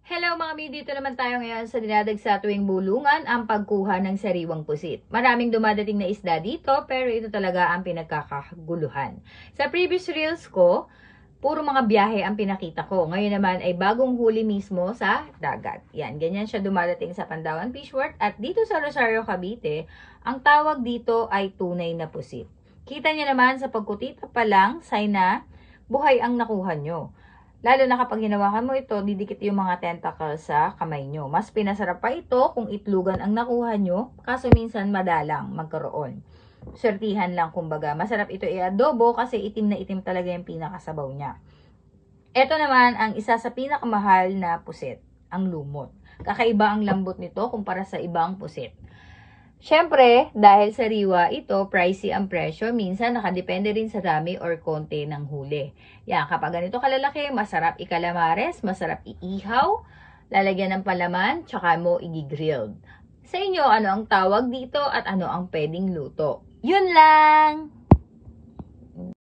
Hello mga mi, dito naman tayo ngayon sa dinadagsa tuwing bulungan ang pagkuha ng sariwang pusit. Maraming dumadating na isda dito pero ito talaga ang pinagkakaguluhan. Sa previous reels ko, puro mga biyahe ang pinakita ko. Ngayon naman ay bagong huli mismo sa dagat. Yan, ganyan siya dumadating sa Pandawan Fish World at dito sa Rosario, Cavite, ang tawag dito ay tunay na pusit. Kita niyo naman sa pagkutita pa lang, sign na buhay ang nakuha nyo. Lalo na kapag hinawakan mo ito, didikit yung mga tentacles sa kamay nyo. Mas pinasarap pa ito kung itlugan ang nakuha nyo, kaso minsan madalang magkaroon. Swertihan lang kumbaga. Masarap ito i-adobo kasi itim na itim talaga yung pinakasabaw niya. Ito naman ang isa sa pinakamahal na pusit, ang lumot. Kakaiba ang lambot nito kumpara sa ibang pusit. Siyempre, dahil sariwa ito, pricey ang presyo, minsan nakadepende rin sa dami or konti ng huli. Yan, kapag ganito kalalaki, masarap ikalamares, masarap iihaw, lalagyan ng palaman, tsaka mo i-grilled. Sa inyo, ano ang tawag dito at ano ang pwedeng luto? Yun lang!